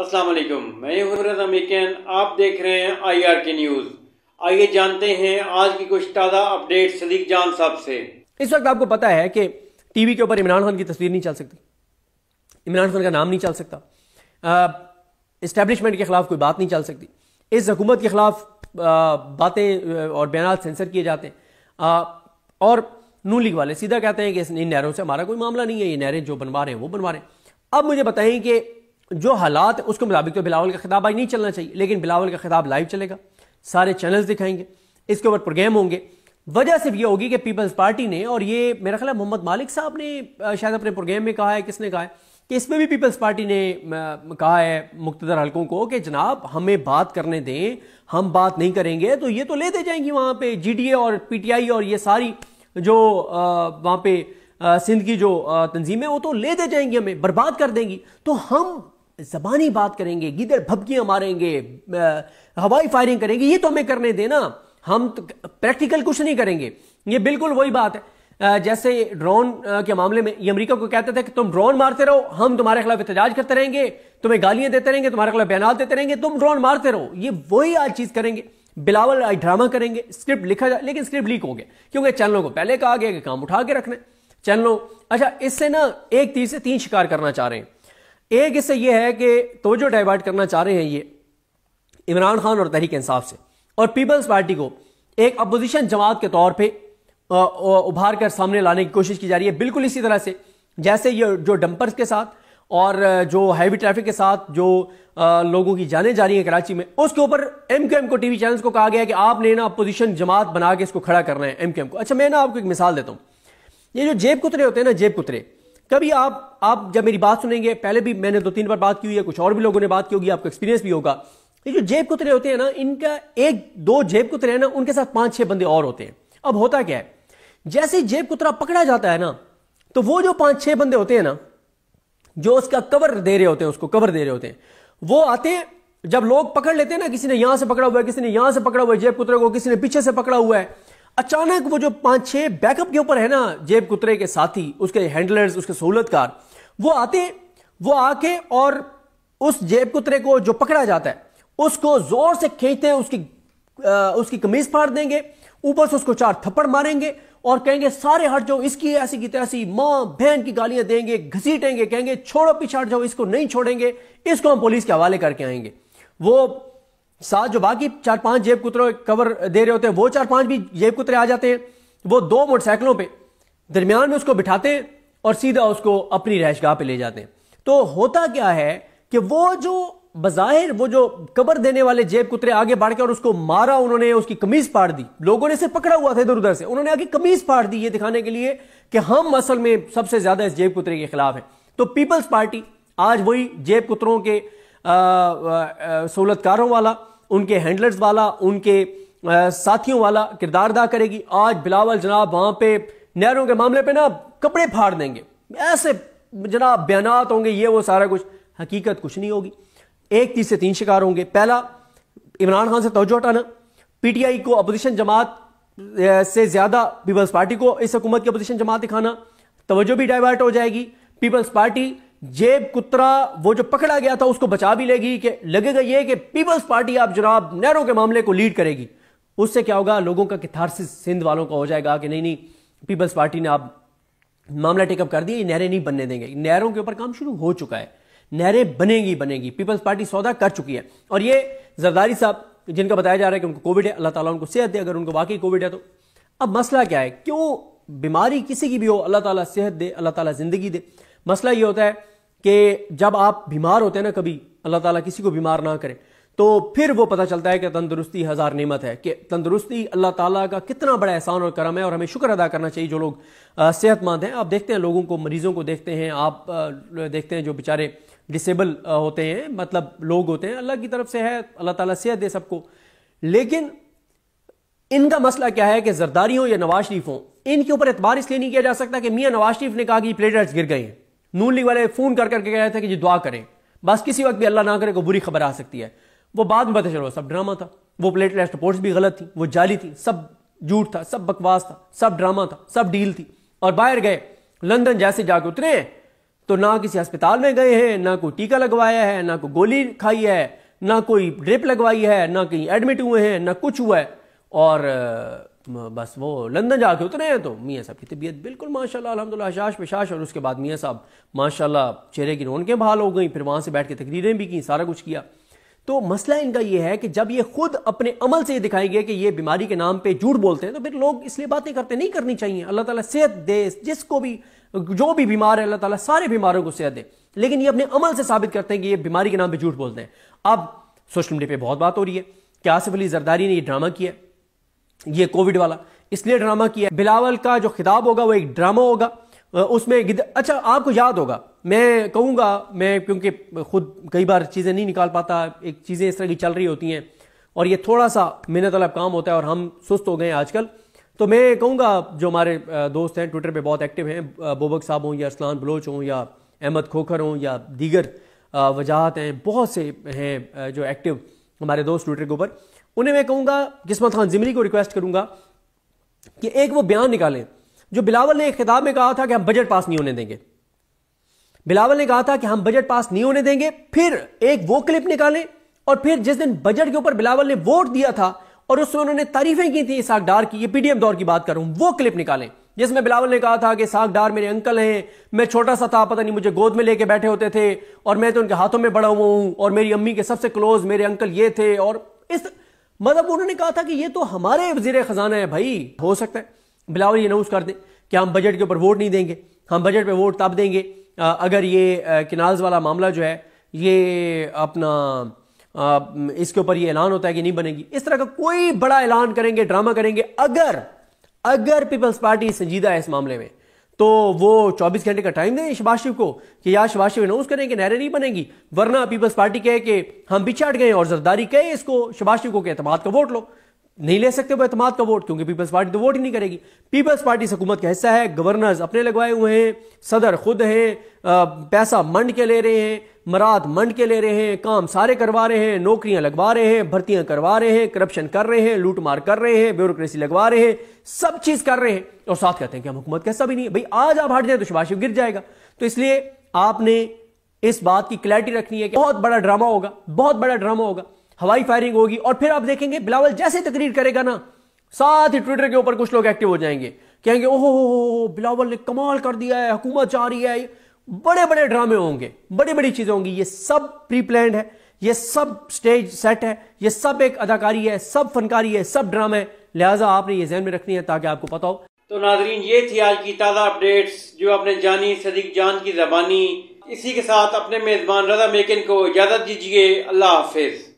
अस्सलाम वालेकुम, मैं हूं रज़ा मिकन। आप देख रहे हैं IR के न्यूज़। आइए जानते हैं आज की कुछ ताज़ा अपडेट सदीक जान साहब से। इस वक्त आपको पता है कि टीवी के ऊपर इमरान खान की तस्वीर नहीं चल सकती, इमरान खान का नाम नहीं चल सकता, इस्टेब्लिशमेंट के खिलाफ कोई बात नहीं चल सकती, इस हुकूमत के खिलाफ बातें और बयान सेंसर किए जाते हैं। और नून लीग वाले सीधा कहते हैं कि इन नहरों से हमारा कोई मामला नहीं है, ये नहरें जो बनवा रहे हैं वो बनवा रहे हैं। अब मुझे बताएं कि जो हालात उसके मुताबिक तो बिलावल का खिताब आज नहीं चलना चाहिए, लेकिन बिलावल का खिताब लाइव चलेगा, सारे चैनल्स दिखाएंगे, इसके ऊपर प्रोग्राम होंगे। वजह सिर्फ ये होगी कि पीपल्स पार्टी ने, और ये मेरा ख्याल है मोहम्मद मालिक साहब ने शायद अपने प्रोग्राम में कहा है, किसने कहा है कि इसमें भी पीपल्स पार्टी ने कहा है मुख्तदर हलकों को कि जनाब हमें बात करने दें, हम बात नहीं करेंगे तो ये तो लेते जाएंगी वहां पे GDA और PTI और ये सारी जो वहां पे सिंध की जो तंजीमें वो तो लेते जाएंगी, हमें बर्बाद कर देंगी। तो हम जबानी बात करेंगे, गिदड़ भभकियां मारेंगे, हवाई फायरिंग करेंगे, ये तो हमें करने देना, हम तो प्रैक्टिकल कुछ नहीं करेंगे। ये बिल्कुल वही बात है जैसे ड्रोन के मामले में ये अमेरिका को कहते थे कि तुम ड्रोन मारते रहो, हम तुम्हारे खिलाफ एहतजाज करते रहेंगे, तुम्हें गालियां देते रहेंगे, तुम्हारे खिलाफ बयान देते रहेंगे, तुम ड्रोन मारते रहो। ये वही आज चीज करेंगे, बिलावल आज ड्रामा करेंगे, स्क्रिप्ट लिखा जाए, लेकिन स्क्रिप्ट लीक हो गया क्योंकि चैनलों को पहले कहा गया कि काम उठा के रखना चैनलों। अच्छा, इससे ना एक तीर से तीन शिकार करना चाह रहे हैं। एक इससे यह है कि तवज्जो डाइवर्ट करना चाह रहे हैं ये इमरान खान और तहरीक इंसाफ से, और पीपल्स पार्टी को एक अपोजिशन जमात के तौर पे उभार कर सामने लाने की कोशिश की जा रही है। बिल्कुल इसी तरह से जैसे ये जो डंपर्स के साथ और जो हैवी ट्रैफिक के साथ जो लोगों की जानें जा रही हैं कराची में, उसके ऊपर MQM को, टीवी चैनल्स को कहा गया है कि आपने ना अपोजिशन जमात बना के इसको खड़ा करना है MQM को। अच्छा, मैं ना आपको एक मिसाल देता हूं। ये जो जेब कुतरे होते हैं ना, जेब कुतरे, कभी आप जब मेरी बात सुनेंगे, पहले भी मैंने 2-3 बार बात की हुई है, कुछ और भी लोगों ने बात की होगी, आपको एक्सपीरियंस भी होगा। ये जो जेब कुतरे होते हैं ना, इनका 1-2 जेब कुतरे हैं ना, उनके साथ 5-6 बंदे और होते हैं। अब होता क्या है, जैसे जेब कुतरा पकड़ा जाता है ना, तो वो जो 5-6 बंदे होते हैं ना, जो उसका कवर दे रहे होते हैं, उसको कवर दे रहे होते हैं, वो आते हैं। जब लोग पकड़ लेते हैं ना, किसी ने यहां से पकड़ा हुआ है, किसी ने यहां से पकड़ा हुआ है जेब कुतरे को, किसी ने पीछे से पकड़ा हुआ है, अचानक वो जो 5-6 बैकअप के ऊपर है ना जेब कुतरे के साथी, उसके हैंडलर्स, उसके सहूलतकार, वो आते, वो आके और उस जेब कुतरे को जो पकड़ा जाता है उसको जोर से खींचते हैं, उसकी कमीज फाड़ देंगे, ऊपर से उसको 4 थप्पड़ मारेंगे और कहेंगे सारे हट जाओ, इसकी ऐसी की तैसी, मां बहन की गालियां देंगे, घसीटेंगे, कहेंगे छोड़ो पीछे हट जाओ, इसको नहीं छोड़ेंगे, इसको हम पुलिस के हवाले करके आएंगे। वो साथ जो बाकी 4-5 जेब कुतरे कवर दे रहे होते हैं, वो 4-5 भी जेब कुतरे आ जाते हैं। वो 2 मोटरसाइकिलों पे दरमियान में उसको बिठाते हैं और सीधा उसको अपनी रैशगाह पे ले जाते हैं। तो होता क्या है कि वो जो बज़ाहिर वो जो कवर देने वाले जेब कुतरे आगे बढ़ के और उसको मारा, उन्होंने उसकी कमीज फाड़ दी, लोगों ने इसे पकड़ा हुआ था इधर उधर से, उन्होंने आगे कमीज फाड़ दी, ये दिखाने के लिए कि हम असल में सबसे ज्यादा इस जेब कुतरे के खिलाफ है। तो पीपल्स पार्टी आज वही जेब कुतरों के सहूलतकारों वाला, उनके हैंडलर्स वाला, उनके साथियों वाला किरदार अदा करेगी। आज बिलावल जनाब वहां पे नहरों के मामले पे ना कपड़े फाड़ देंगे, ऐसे जनाब बयानात होंगे, ये वो सारा कुछ, हकीकत कुछ नहीं होगी। एक तीर से तीन शिकार होंगे। पहला, इमरान खान से तवज्जो हटाना, PTI को अपोजिशन जमात से ज्यादा पीपल्स पार्टी को इस हुकूमत की अपोजिशन जमात दिखाना, तवज्जो भी डाइवर्ट हो जाएगी। पीपल्स पार्टी जेब कुतरा वो जो पकड़ा गया था उसको बचा भी लेगी, कि लगेगा ये कि पीपल्स पार्टी आप जनाब नहरों के मामले को लीड करेगी। उससे क्या होगा, लोगों का कैथारसिस सिंध वालों का हो जाएगा कि नहीं पीपल्स पार्टी ने आप मामला टेकअप कर दिया, ये नहरें नहीं बनने देंगे। नहरों के ऊपर काम शुरू हो चुका है, नहरें बनेगी। पीपल्स पार्टी सौदा कर चुकी है। और ये जरदारी साहब जिनका बताया जा रहा है कि उनको कोविड है, अल्लाह ताला उनको सेहत दे, अगर उनको वाकई कोविड है तो। अब मसला क्या है, क्यों बीमारी किसी की भी हो, अल्लाह ताला सेहत दे, अल्लाह ताला जिंदगी दे। मसला ये होता है कि जब आप बीमार होते हैं ना, कभी अल्लाह ताला किसी को बीमार ना करे, तो फिर वो पता चलता है कि तंदुरुस्ती 1000 नेमत है, कि तंदुरुस्ती अल्लाह ताला का कितना बड़ा एहसान और करम है, और हमें शुक्र अदा करना चाहिए जो लोग सेहतमंद हैं। आप देखते हैं लोगों को, मरीजों को देखते हैं, आप देखते हैं जो बेचारे डिसेबल होते हैं, मतलब लोग होते हैं, अल्लाह की तरफ से है, अल्लाह ताला सेहत दे सबको। लेकिन इनका मसला क्या है कि जरदारी हो या नवाज शरीफ हो, इनके ऊपर एतबार इसलिए नहीं किया जा सकता कि मियां नवाज शरीफ ने कहा कि प्लेटलेट्स गिर गए हैं, नून लीग वाले फोन कर करके कह रहे थे कि जी दुआ करें, बस किसी वक्त भी अल्लाह ना करे कोई बुरी खबर आ सकती है। वो बाद में पता चलो सब ड्रामा था, वो प्लेटलेट्स रिपोर्ट्स भी गलत थी, वो जाली थी, सब झूठ था, सब बकवास था, सब ड्रामा था, सब डील थी। और बाहर गए, लंदन जैसे जाके उतरे, तो ना किसी अस्पताल में गए हैं, ना कोई टीका लगवाया है, ना कोई गोली खाई है, ना कोई ड्रिप लगवाई है, ना कहीं एडमिट हुए हैं, ना कुछ हुआ है। और बस वो लंदन जाके उतरे हैं तो मियाँ साहब की तबीयत बिल्कुल माशाल्लाह अल्हम्दुलिल्लाह हशाश पेशाश। और उसके बाद मियाँ साहब माशाल्लाह चेहरे की रौनकें बहाल हो गई, फिर वहाँ से बैठ के तकरीरें भी की, सारा कुछ किया। तो मसला इनका ये है कि जब ये खुद अपने अमल से दिखाएंगे कि ये बीमारी के नाम पे झूठ बोलते हैं, तो फिर लोग इसलिए बातें करते नहीं करनी चाहिए। अल्लाह ताला सेहत दे, जिसको भी जो भी बीमार है अल्लाह ताला सारे बीमारों को सेहत दे, लेकिन ये अपने अमल से साबित करते हैं कि ये बीमारी के नाम पे झूठ बोलते हैं। अब सोशल मीडिया पे बहुत बात हो रही है कि आसिफ अली जरदारी ने ये ड्रामा किया, ये कोविड वाला इसलिए ड्रामा किया। बिलावल का जो खिताब होगा वो एक ड्रामा होगा, उसमें अच्छा आपको याद होगा, मैं कहूँगा, मैं क्योंकि खुद कई बार चीज़ें नहीं निकाल पाता, एक चीज़ें इस तरह की चल रही होती हैं और ये थोड़ा सा मेहनत वाला काम होता है और हम सुस्त हो गए हैं आजकल। तो मैं कहूँगा जो हमारे दोस्त हैं ट्विटर पे बहुत एक्टिव हैं, बोबक साहब हों या असलान बलोच हों या अहमद खोखर हों या दीगर वजाहत हैं, बहुत से हैं जो एक्टिव हमारे दोस्त ट्विटर के ऊपर, उन्हें मैं कहूँगा किस्मत खान ज़िमरी को रिक्वेस्ट करूँगा कि एक वो बयान निकालें जो बिलावल ने एक खिताब में कहा था कि हम बजट पास नहीं होने देंगे। बिलावल ने कहा था कि हम बजट पास नहीं होने देंगे, फिर एक वो क्लिप निकालें और फिर जिस दिन बजट के ऊपर बिलावल ने वोट दिया था और उसमें उन्होंने तारीफें की थी इसाक डार की, ये पीडीएम दौर की बात कर रहा हूं, वो क्लिप निकालें जिसमें बिलावल ने कहा था कि इसाक डार मेरे अंकल हैं, मैं छोटा सा था, पता नहीं मुझे गोद में लेके बैठे होते थे और मैं तो उनके हाथों में बड़ा हुआ हूं और मेरी अम्मी के सबसे क्लोज मेरे अंकल ये थे। और इस मतलब उन्होंने कहा था कि ये तो हमारे वजीर खजाना है भाई। हो सकता है बिलावल ये अनाउंस कर दें कि हम बजट के ऊपर वोट नहीं देंगे, हम बजट पे वोट तब देंगे अगर ये किनाल्स वाला मामला जो है ये अपना इसके ऊपर ये ऐलान होता है कि नहीं बनेगी। इस तरह का कोई बड़ा ऐलान करेंगे, ड्रामा करेंगे, अगर पीपल्स पार्टी संजीदा है इस मामले में तो वो 24 घंटे का टाइम दें शहबाज शरीफ को कि यार शहबाज शरीफ अनाउंस करें कि नहरें नहीं बनेंगी, वरना पीपल्स पार्टी कहे कि हम पीछे हट गए और जरदारी कहे इसको शहबाज शरीफ को कि एतमाद का वोट लो। नहीं ले सकते वो एतमाद का वोट क्योंकि पीपल्स पार्टी तो वोट ही नहीं करेगी। पीपल्स पार्टी हुकूमत का हिस्सा है, गवर्नर्स अपने लगवाए हुए हैं, सदर खुद हैं, पैसा मंड के ले रहे हैं, मराद मंड के ले रहे हैं, काम सारे करवा रहे हैं, नौकरियां लगवा रहे हैं, भर्तियां करवा रहे हैं, करप्शन कर रहे हैं, लूट मार कर रहे हैं, ब्यूरोक्रेसी लगवा रहे हैं, सब चीज कर रहे हैं और साथ कहते हैं कि हम हुकूमत का हिस्सा भी नहीं है। भाई आज आप हट जाए तो शहबाज शरीफ गिर जाएगा। तो इसलिए आपने इस बात की क्लैरिटी रखनी है कि बहुत बड़ा ड्रामा होगा, बहुत बड़ा ड्रामा होगा, हवाई फायरिंग होगी और फिर आप देखेंगे बिलावल जैसे तकरीर करेगा ना, साथ ही ट्विटर के ऊपर कुछ लोग एक्टिव हो जाएंगे, कहेंगे ओहो बिलावल ने कमाल कर दिया है, हुकूमत चाह रही है। बड़े बड़े ड्रामे होंगे, बड़ी बड़ी चीजें होंगी, ये सब प्री प्लान्ड है, ये सब स्टेज सेट है, ये सब एक अदाकारी है, सब फनकारी है, सब ड्रामा है। लिहाजा आपने ये ज़हन में रखनी है ताकि आपको पता हो। तो नाजरीन ये थी आज की ताज़ा अपडेट्स जो आपने जानी सदीक जान की ज़बानी। इसी के साथ अपने मेज़बान रज़ा मेकिन को इजाज़त दीजिए। अल्लाह हाफिज।